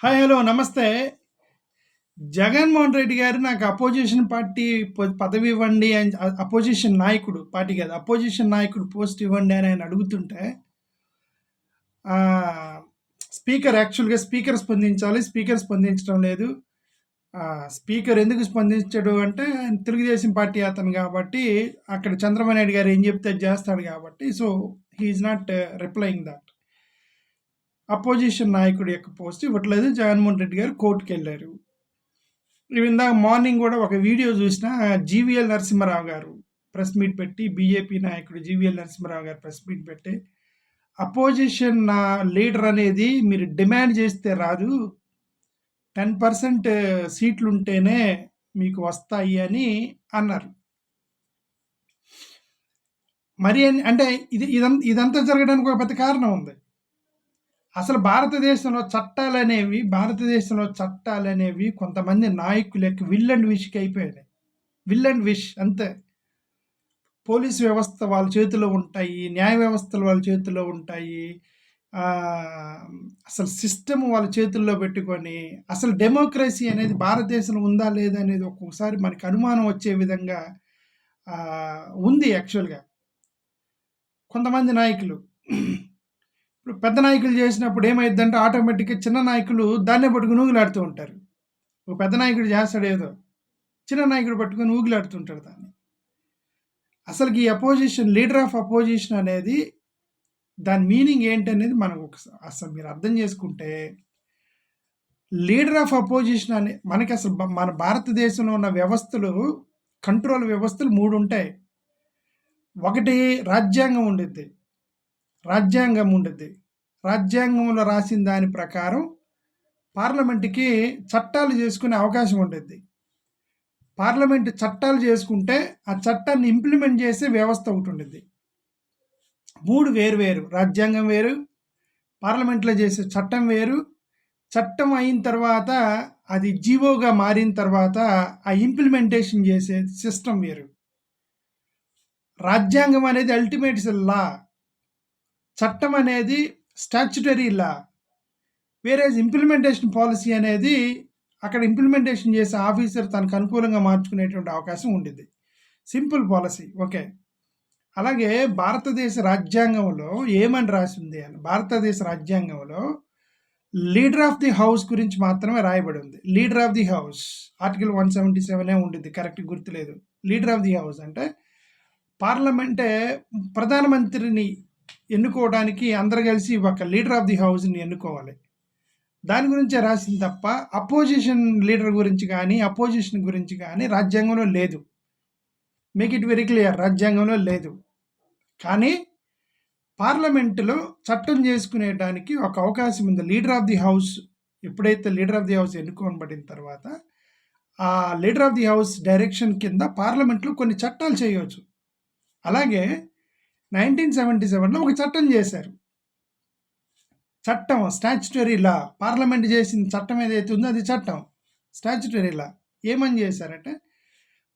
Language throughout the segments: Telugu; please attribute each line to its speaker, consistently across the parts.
Speaker 1: హాయ్. హలో. నమస్తే. జగన్మోహన్ రెడ్డి గారు నాకు అపోజిషన్ పార్టీ పదవి ఇవ్వండి అని అపోజిషన్ నాయకుడు పార్టీ కాదు. అపోజిషన్ నాయకుడు పోస్ట్ ఇవ్వండి అని ఆయన అడుగుతుంటే స్పీకర్ యాక్చువల్‌గా స్పీకర్ స్పందించాలి. స్పీకర్ స్పందించడం లేదు. స్పీకర్ ఎందుకు స్పందించడు అంటే ఆయన తెలుగుదేశం పార్టీ అతను కాబట్టి అక్కడ చంద్రబాబు నాయుడు గారు ఏం చెప్తే అది చేస్తాడు కాబట్టి so he is not replying that. Opposition నాయకుడి యొక్క పోస్ట్ ఇవ్వట్లేదు. జగన్మోహన్ రెడ్డి గారు కోర్టుకి వెళ్ళారు. ఇందాక మార్నింగ్ కూడా ఒక వీడియో చూసిన జీవీఎల్ నరసింహారావు గారు ప్రెస్ మీట్ పెట్టి బీజేపీ నాయకుడు జీవీఎల్ నరసింహారావు గారు ప్రెస్ మీట్ పెట్టి అపోజిషన్ లీడర్ అనేది మీరు డిమాండ్ చేస్తే రాదు, 10% సీట్లు ఉంటేనే మీకు వస్తాయి అని అన్నారు. మరి అంటే ఇదంతా జరగడానికి ఒక పెద్ద కారణం ఉంది. అసలు భారతదేశంలో చట్టాలనేవి కొంతమంది నాయకులకి విల్ అండ్ విష్కి అయిపోయాయి. విల్ అండ్ విష్ అంతే. పోలీస్ వ్యవస్థ వాళ్ళ చేతిలో ఉంటాయి, న్యాయ వ్యవస్థలు వాళ్ళ చేతిలో ఉంటాయి. అసలు సిస్టమ్ వాళ్ళ చేతుల్లో పెట్టుకొని అసలు డెమోక్రసీ అనేది భారతదేశంలో ఉందా లేదా అనేది ఒక్కొక్కసారి మనకి అనుమానం వచ్చే విధంగా ఉంది. యాక్చువల్గా కొంతమంది నాయకులు ఇప్పుడు పెద్ద నాయకులు చేసినప్పుడు ఏమైందంటే ఆటోమేటిక్గా చిన్న నాయకులు దాన్నే పట్టుకుని ఊగిలాడుతూ ఉంటారు. ఒక పెద్ద నాయకుడు చేస్తాడు ఏదో, చిన్న నాయకుడు పట్టుకుని ఊగిలాడుతుంటాడు దాన్ని. అసలు ఈ అపోజిషన్, లీడర్ ఆఫ్ అపోజిషన్ అనేది దాని మీనింగ్ ఏంటనేది మనం అసలు మీరు అర్థం చేసుకుంటే, లీడర్ ఆఫ్ అపోజిషన్ అనే మనకి అసలు మన భారతదేశంలో ఉన్న వ్యవస్థలు, కంట్రోల్ వ్యవస్థలు 3 ఉంటాయి. ఒకటి రాజ్యాంగం ఉండిద్ది. రాజ్యాంగంలో రాసిన దాని ప్రకారం పార్లమెంటుకి చట్టాలు చేసుకునే అవకాశం ఉంటుంది. పార్లమెంటు చట్టాలు చేసుకుంటే ఆ చట్టాన్ని ఇంప్లిమెంట్ చేసే వ్యవస్థ ఒకటి ఉంటుంది. 3 వేరు. రాజ్యాంగం వేరు, పార్లమెంట్లో చేసే చట్టం వేరు, చట్టం అయిన తర్వాత అది జీవోగా మారిన తర్వాత ఆ ఇంప్లిమెంటేషన్ చేసే సిస్టమ్ వేరు. రాజ్యాంగం అనేది అల్టిమేట్ లా, చట్టం అనేది స్టాచ్యుటరీ లా. వేరే ఇంప్లిమెంటేషన్ పాలసీ అనేది అక్కడ ఇంప్లిమెంటేషన్ చేసే ఆఫీసర్ తనకు అనుకూలంగా మార్చుకునేటువంటి అవకాశం ఉంటుంది. Simple policy. ఓకే. అలాగే భారతదేశ రాజ్యాంగంలో ఏమని రాసింది అని, భారతదేశ రాజ్యాంగంలో లీడర్ ఆఫ్ ది హౌస్ గురించి మాత్రమే రాయబడి ఉంది. Leader of the house article 177 ఉంటుంది, కరెక్ట్ గుర్తులేదు. లీడర్ ఆఫ్ ది హౌస్ అంటే పార్లమెంటే ప్రధానమంత్రిని ఎన్నుకోవడానికి అందరు కలిసి ఒక లీడర్ ఆఫ్ ది హౌస్ని ఎన్నుకోవాలి. దాని గురించే రాసింది తప్ప అపోజిషన్ లీడర్ గురించి కానీ అపోజిషన్ గురించి కానీ రాజ్యాంగంలో లేదు. మేక్ ఇట్ వెరీ క్లియర్, రాజ్యాంగంలో లేదు. కానీ పార్లమెంటులో చట్టం చేసుకునేటానికి ఒక అవకాశం ఉంది. లీడర్ ఆఫ్ ది హౌస్ ఎప్పుడైతే లీడర్ ఆఫ్ ది హౌస్ ఎన్నుకోబడిన తర్వాత ఆ leader of the house direction కింద పార్లమెంట్లో కొన్ని చట్టాలు చేయవచ్చు. అలాగే 1977లో ఒక చట్టం చేశారు. చట్టం స్టాచ్యుటరీ లా, పార్లమెంట్ చేసిన చట్టం ఏదైతే ఉందో అది చట్టం, స్టాచ్యుటరీ లా. ఏమని చేశారంటే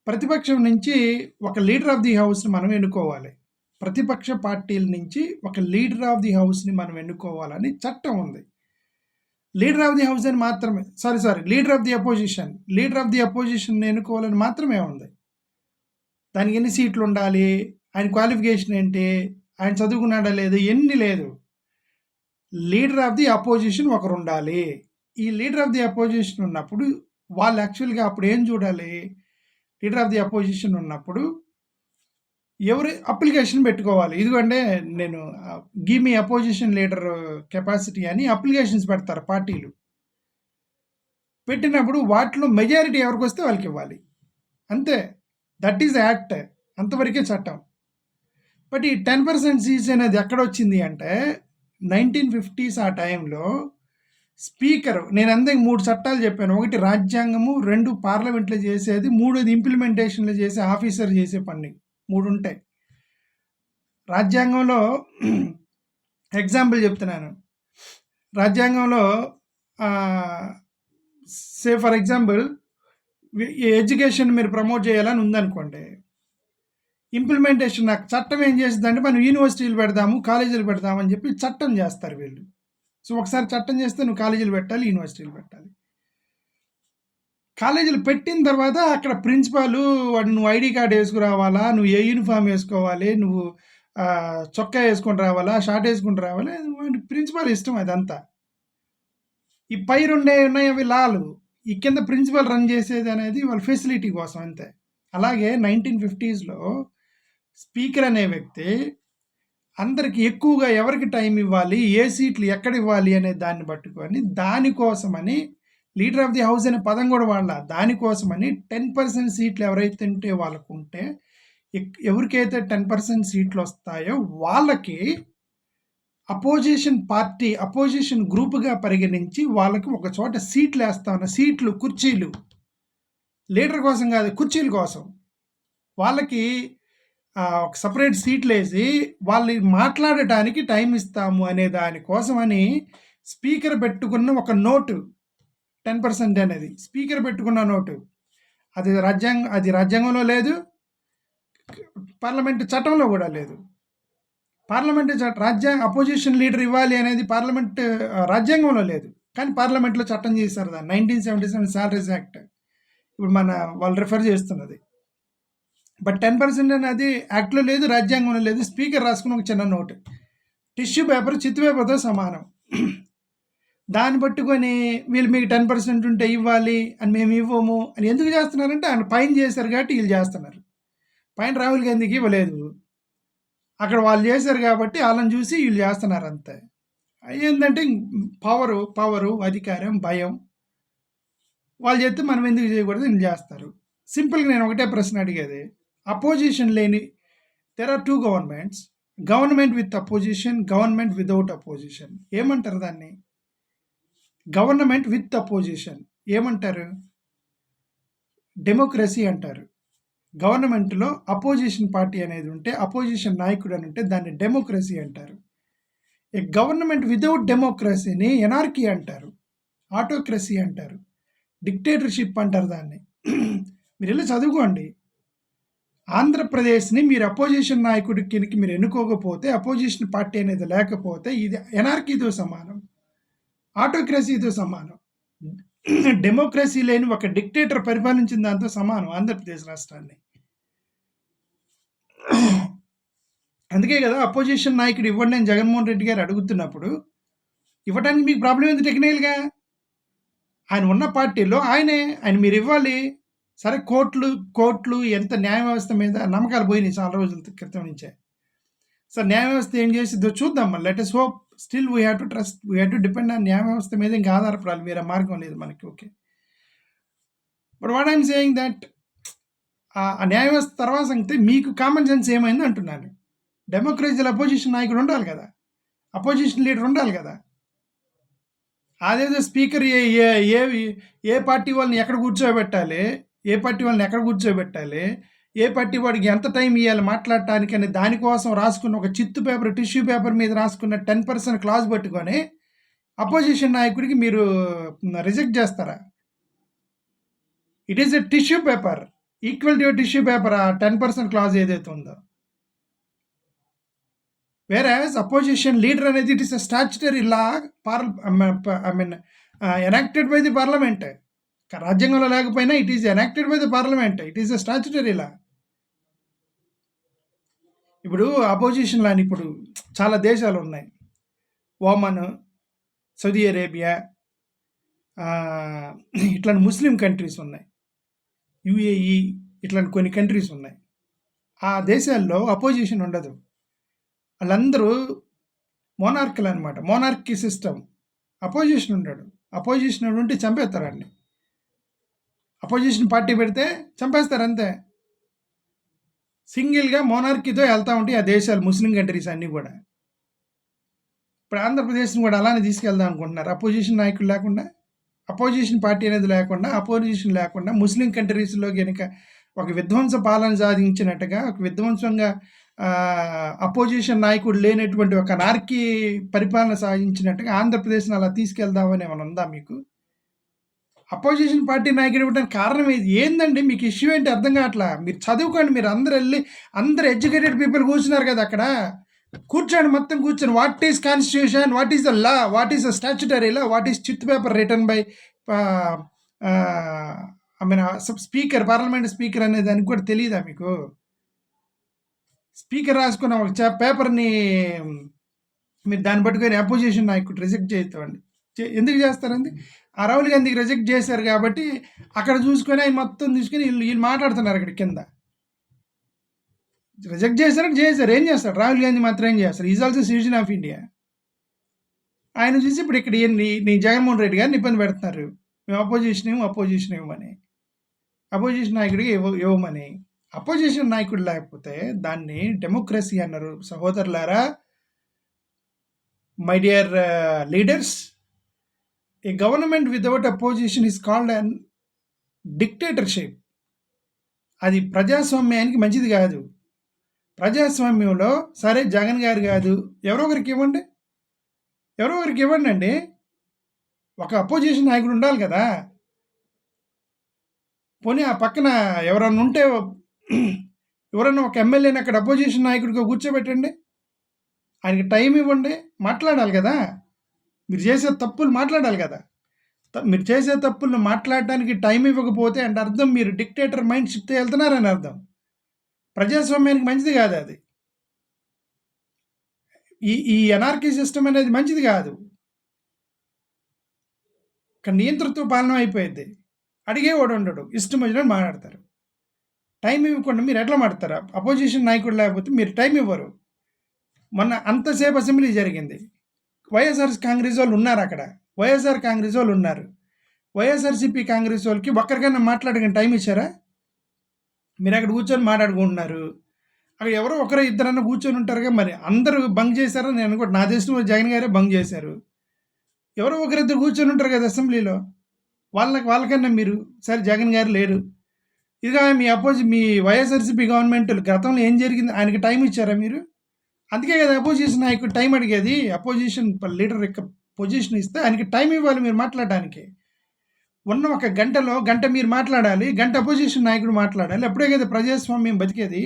Speaker 1: ప్రతిపక్షం నుంచి ఒక లీడర్ ఆఫ్ ది హౌస్ని మనం ఎన్నుకోవాలి, ప్రతిపక్ష పార్టీల నుంచి ఒక లీడర్ ఆఫ్ ది హౌస్ని మనం ఎన్నుకోవాలని చట్టం ఉంది. లీడర్ ఆఫ్ ది హౌస్ అని మాత్రమే, లీడర్ ఆఫ్ ది అపోజిషన్ ఎన్నుకోవాలని మాత్రమే ఉంది. దానికి ఎన్ని సీట్లు ఉండాలి, ఆయన క్వాలిఫికేషన్ ఏంటి, ఆయన చదువుకున్నాడా లేదు, ఎన్ని లేదు. లీడర్ ఆఫ్ ది అపోజిషన్ ఒకరు ఉండాలి. ఈ లీడర్ ఆఫ్ ది అపోజిషన్ ఉన్నప్పుడు వాళ్ళు యాక్చువల్గా అప్పుడు ఏం చూడాలి, లీడర్ ఆఫ్ ది అపోజిషన్ ఉన్నప్పుడు ఎవరు అప్లికేషన్ పెట్టుకోవాలి. ఇదిగోంటే నేను give me opposition leader capacity అని అప్లికేషన్స్ పెడతారు పార్టీలు. పెట్టినప్పుడు వాటిలో మెజారిటీ ఎవరికి వస్తే వాళ్ళకి ఇవ్వాలి, అంతే. దట్ ఈజ్ యాక్ట్, అంతవరకే చట్టం. బట్ ఈ 10% సీట్స్ అనేది ఎక్కడొచ్చింది అంటే 1950s ఆ టైంలో స్పీకర్, నేను అందరికి 3 చట్టాలు చెప్పాను. ఒకటి రాజ్యాంగము, 2 పార్లమెంట్లో చేసేది, 3 ఇంప్లిమెంటేషన్లో చేసే ఆఫీసర్ చేసే పని, 3 ఉంటాయి. రాజ్యాంగంలో ఎగ్జాంపుల్ చెప్తున్నాను. రాజ్యాంగంలో సే ఫర్ ఎగ్జాంపుల్ ఎడ్యుకేషన్ మీరు ప్రమోట్ చేయాలని ఉందనుకోండి, ఇంప్లిమెంటేషన్ నాకు చట్టం ఏం చేస్తుందంటే మనం యూనివర్సిటీలు పెడదాము, కాలేజీలు పెడదామని చెప్పి చట్టం చేస్తారు వీళ్ళు. సో ఒకసారి చట్టం చేస్తే నువ్వు కాలేజీలు పెట్టాలి, యూనివర్సిటీలు పెట్టాలి. కాలేజీలు పెట్టిన తర్వాత అక్కడ ప్రిన్సిపాలు వాడు నువ్వు ఐడి కార్డ్ వేసుకురావాలా, నువ్వు ఏ యూనిఫామ్ వేసుకోవాలి, నువ్వు చొక్కా వేసుకొని రావాలా, షార్ట్ వేసుకొని రావాలా, ప్రిన్సిపాల్ ఇష్టం అదంతా. ఈ పై రెండే ఉన్నాయి అవి లాలు. ఈ కింద ప్రిన్సిపల్ రన్ చేసేది అనేది వాళ్ళ ఫెసిలిటీ కోసం అంతే. అలాగే 1950స్లో స్పీకర్ అనే వ్యక్తి అందరికి ఎక్కువగా ఎవరికి టైం ఇవ్వాలి, ఏ సీట్లు ఎక్కడ ఇవ్వాలి అనే దాన్ని పట్టుకొని దానికోసమని లీడర్ ఆఫ్ ది హౌస్ అనే పదం కూడా వాళ్ళ దానికోసమని 10% సీట్లు ఎవరైతే ఉంటే వాళ్ళకు ఉంటే ఎవరికైతే 10% సీట్లు వస్తాయో వాళ్ళకి అపోజిషన్ పార్టీ అపోజిషన్ గ్రూప్గా పరిగణించి వాళ్ళకి ఒక చోట సీట్లు వేస్తా ఉన్న సీట్లు కుర్చీలు లీడర్ కోసం కాదు, కుర్చీల కోసం వాళ్ళకి ఒక సపరేట్ సీట్లు వేసి వాళ్ళు మాట్లాడటానికి టైం ఇస్తాము అనే దానికోసమని స్పీకర్ పెట్టుకున్న ఒక నోటు 10% అనేది స్పీకర్ పెట్టుకున్న నోటు. అది రాజ్యాంగంలో లేదు, పార్లమెంటు చట్టంలో కూడా లేదు. పార్లమెంటు అపోజిషన్ లీడర్ ఇవ్వాలి అనేది పార్లమెంట్ రాజ్యాంగంలో లేదు, కానీ పార్లమెంట్లో చట్టం చేశారు దాన్ని 1977 సాలరీస్ యాక్ట్. ఇప్పుడు వాళ్ళు రిఫర్ చేస్తున్నది. బట్ 10% అనేది యాక్ట్లో లేదు, రాజ్యాంగంలో లేదు. స్పీకర్ రాసుకున్న ఒక చిన్న నోటు, టిష్యూ పేపర్ చిత్తు పేపర్తో సమానం. దాన్ని పట్టుకొని వీళ్ళు మీకు 10% ఉంటే ఇవ్వాలి అని మేము ఇవ్వము అని ఎందుకు చేస్తున్నారంటే ఆయన పైన చేశారు కాబట్టి వీళ్ళు చేస్తున్నారు. పైన రాహుల్ గాంధీకి ఇవ్వలేదు, అక్కడ వాళ్ళు చేశారు కాబట్టి వాళ్ళని చూసి వీళ్ళు చేస్తున్నారు అంతే. ఏంటంటే పవరు అధికారం భయం, వాళ్ళు చేస్తే మనం ఎందుకు చేయకూడదు వీళ్ళు చేస్తారు. సింపుల్గా నేను ఒకటే ప్రశ్న అడిగేది, అపోజిషన్ లేని there are 2 governments, government with opposition, government without opposition. ఏమంటారు దాన్ని? గవర్నమెంట్ విత్ అపోజిషన్ ఏమంటారు? డెమోక్రసీ అంటారు. గవర్నమెంట్లో అపోజిషన్ పార్టీ అనేది ఉంటే, అపోజిషన్ నాయకుడు అని ఉంటే దాన్ని డెమోక్రసీ అంటారు. ఏ గవర్నమెంట్ వితౌట్ డెమోక్రసీని ఎనార్కీ అంటారు, ఆటోక్రసీ అంటారు, డిక్టేటర్షిప్ అంటారు దాన్ని. మీరు వెళ్ళి చదువుకోండి. ఆంధ్రప్రదేశ్ని మీరు అపోజిషన్ నాయకుడికి మీరు ఎన్నుకోకపోతే, అపోజిషన్ పార్టీ అనేది లేకపోతే ఇది ఎనార్కీతో సమానం, ఆటోక్రసీతో సమానం. డెమోక్రసీ లేని ఒక డిక్టేటర్ పరిపాలించిన దాంతో సమానం ఆంధ్రప్రదేశ్ రాష్ట్రాన్ని. అందుకే కదా అపోజిషన్ నాయకుడు ఇవ్వండి అని జగన్మోహన్ రెడ్డి గారు అడుగుతున్నప్పుడు ఇవ్వడానికి మీకు ప్రాబ్లం ఏంది? టెక్నికల్గా ఆయన ఉన్న పార్టీలో ఆయన మీరు ఇవ్వాలి. సరే, కోర్టులు ఎంత న్యాయ వ్యవస్థ మీద నమ్మకాలు పోయినాయి చాలా రోజుల క్రితం నుంచే. సార్ న్యాయ వ్యవస్థ ఏం చేసిద్దో చూద్దాం. Let us hope. Still we have to trust, we have to depend on న్యాయ వ్యవస్థ మీద ఇంకా ఆధారపడాలి, వేరే మార్గం లేదు మనకి. Okay, but what I'm saying that ఆ న్యాయ వ్యవస్థ తర్వాత సంగతి మీకు కామన్ సెన్స్ ఏమైంది అంటున్నాను. డెమోక్రసీలో అపోజిషన్ నాయకుడు ఉండాలి కదా, అపోజిషన్ లీడర్ ఉండాలి కదా. అదేదో స్పీకర్ ఏ పార్టీ వాళ్ళని ఎక్కడ కూర్చోబెట్టాలి, ఏ పార్టీ వాళ్ళని ఎక్కడ కూర్చోబెట్టాలి, ఏ పార్టీ వాడికి ఎంత టైం ఇవ్వాలి మాట్లాడటానికి అని దానికోసం రాసుకున్న ఒక టిష్యూ పేపర్ మీద రాసుకున్న 10% క్లాజ్ పట్టుకొని అపోజిషన్ నాయకుడికి మీరు రిజెక్ట్ చేస్తారా? It is a tissue paper, equal to tissue paper. ఆ 10% క్లాజ్ ఏదైతే ఉందో, వేరాజ్ అపోజిషన్ లీడర్ అనేది it is a statutory law, enacted by the parliament. రాజ్యాంగంలో లేకపోయినా it is enacted by the parliament, it is a statutory law. ఇప్పుడు అపోజిషన్ లాని ఇప్పుడు చాలా దేశాలు ఉన్నాయి, ఓమన్, సౌదీ అరేబియా, ఇట్లాంటి ముస్లిం కంట్రీస్ ఉన్నాయి, యుఏఈ, ఇట్లాంటి కొన్ని కంట్రీస్ ఉన్నాయి. ఆ దేశాల్లో అపోజిషన్ ఉండదు, వాళ్ళందరూ మోనార్కల్ అనమాట, మోనార్కీ సిస్టమ్. అపోజిషన్ ఉండడు, అపోజిషన్ ఉంటే చంపేస్తారండి. అపోజిషన్ పార్టీ పెడితే చంపేస్తారు అంతే. సింగిల్గా మోనార్కీతో వెళ్తూ ఉంటాయి ఆ దేశాలు, ముస్లిం కంట్రీస్ అన్నీ కూడా. ఇప్పుడు ఆంధ్రప్రదేశ్ని కూడా అలానే తీసుకెళ్దాం అనుకుంటున్నారు. అపోజిషన్ నాయకులు లేకుండా, అపోజిషన్ పార్టీ అనేది లేకుండా, అపోజిషన్ లేకుండా ముస్లిం కంట్రీస్లో కనుక ఒక విధ్వంస పాలన సాధించినట్టుగా, ఒక విధ్వంసంగా అపోజిషన్ నాయకుడు లేనటువంటి ఒక నార్కీ పరిపాలన సాధించినట్టుగా ఆంధ్రప్రదేశ్ని అలా తీసుకెళ్దామని ఏమైనా ఉందా మీకు? అపోజిషన్ పార్టీ నాయకుడు ఇవ్వడానికి కారణం ఏందండి? మీకు ఇష్యూ ఏంటి అర్థం కావట్లా. మీరు చదువుకోండి, మీరు అందరు ఎడ్యుకేటెడ్ పీపుల్ కూర్చున్నారు కదా అక్కడ, కూర్చొని మొత్తం కూర్చొని what is constitution, what is the law, what is the statutory law, what is chit paper return by I mean speaker, parliament speaker అనే దానికి కూడా తెలియదా మీకు? స్పీకర్ రాసుకున్న ఒక పేపర్ని మీరు దాన్ని పట్టుకొని అపోజిషన్ నాయకుడు రిజెక్ట్ చేస్తామండి. ఎందుకు చేస్తారండి? ఆ రాహుల్ గాంధీకి రిజెక్ట్ చేశారు కాబట్టి అక్కడ చూసుకొని ఆయన మొత్తం తీసుకొని వీళ్ళు మాట్లాడుతున్నారు అక్కడ కింద. రిజెక్ట్ చేశారని చేశారు, ఏం చేస్తాడు రాహుల్ గాంధీ మాత్రం ఏం చేస్తారు? Is also citizen of India. ఆయన చూసి ఇప్పుడు ఇక్కడ నీ జగన్మోహన్ రెడ్డి గారిని ఇబ్బంది పెడుతున్నారు, మేము అపోజిషన్ ఇవ్వమని, అపోజిషన్ నాయకుడికి ఇవ్వమని. అపోజిషన్ నాయకుడు లేకపోతే దాన్ని డెమోక్రసీ అన్నారు. సహోదరులారా, my dear leaders, A government without opposition is called an dictatorship. అది ప్రజాస్వామ్యానికి మంచిది కాదు. ప్రజాస్వామ్యంలో సరే జగన్ గారు కాదు, ఎవరో ఒకరికి ఇవ్వండి అండి. ఒక అపోజిషన్ నాయకుడు ఉండాలి కదా. పోనీ ఆ పక్కన ఎవరన్నా ఒక ఎమ్మెల్యేని అక్కడ అపోజిషన్ నాయకుడిగా కూర్చోబెట్టండి, ఆయనకి టైం ఇవ్వండి, మాట్లాడాలి కదా. మీరు చేసే తప్పులు మాట్లాడాలి కదా. మీరు చేసే తప్పులను మాట్లాడడానికి టైం ఇవ్వకపోతే అంటే అర్థం మీరు డిక్టేటర్ మైండ్ షిఫ్ట్ వెళ్తున్నారని అర్థం. ప్రజాస్వామ్యానికి మంచిది కాదు అది. ఈ ఎనార్కీ సిస్టమ్ అనేది మంచిది కాదు. ఇక్కడ నియంతృత్వ పాలన అయిపోయింది. అడిగేవాడు ఉండడు, ఇష్టం వచ్చినట్టు మాట్లాడతారు. టైం ఇవ్వకుండా మీరు ఎట్లా మాట్లాడతారు? అపోజిషన్ నాయకుడు లేకపోతే మీరు టైం ఇవ్వరు. మొన్న అంతసేపు అసెంబ్లీ జరిగింది, వైఎస్ఆర్ కాంగ్రెస్ వాళ్ళు ఉన్నారు అక్కడ, వైఎస్ఆర్ కాంగ్రెస్ వాళ్ళు ఉన్నారు. వైఎస్ఆర్సీపీ కాంగ్రెస్ వాళ్ళకి ఒక్కరికైనా మాట్లాడగానే టైం ఇచ్చారా? మీరు అక్కడ కూర్చొని మాట్లాడుకుంటున్నారు. అక్కడ ఎవరో ఒకరో ఇద్దరన్నా కూర్చొని ఉంటారుగా. మరి అందరూ బంగ్ చేశారని నేను అనుకోండి. నా దేశంలో జగన్ గారే బంగ్ చేశారు. ఎవరో ఒకరిద్దరు కూర్చొని ఉంటారు కదా అసెంబ్లీలో. వాళ్ళకన్నా మీరు సరే జగన్ గారు లేరు, ఇక మీ వైఎస్ఆర్సీపీ గవర్నమెంట్ గతంలో ఏం జరిగింది, ఆయనకి టైం ఇచ్చారా మీరు? అందుకే కదా అపోజిషన్ నాయకుడు టైం అడిగేది. అపోజిషన్ లీడర్ యొక్క పొజిషన్ ఇస్తే ఆయనకి టైం ఇవ్వాలి మీరు మాట్లాడడానికి. ఉన్న ఒక గంట మీరు మాట్లాడాలి, గంట అపోజిషన్ నాయకుడు మాట్లాడాలి. అప్పుడే కదా ప్రజాస్వామ్యం బతికేది,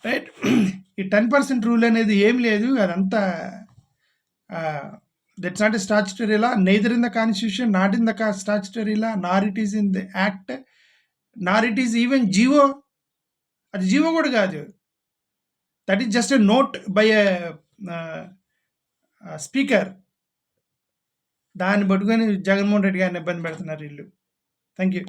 Speaker 1: రైట్? ఈ 10% రూల్ అనేది ఏం లేదు, అదంతా that's not a statutory law, neither in the constitution, not in the statutory law, nor it is in the act, nor it is even GO. అది జీవో కూడా కాదు, that is just a note by a speaker. దాన్ని పట్టుకొని జగన్మోహన్ రెడ్డి గారిని ఇబ్బంది పెడుతున్నారు వీళ్ళు. Thank you.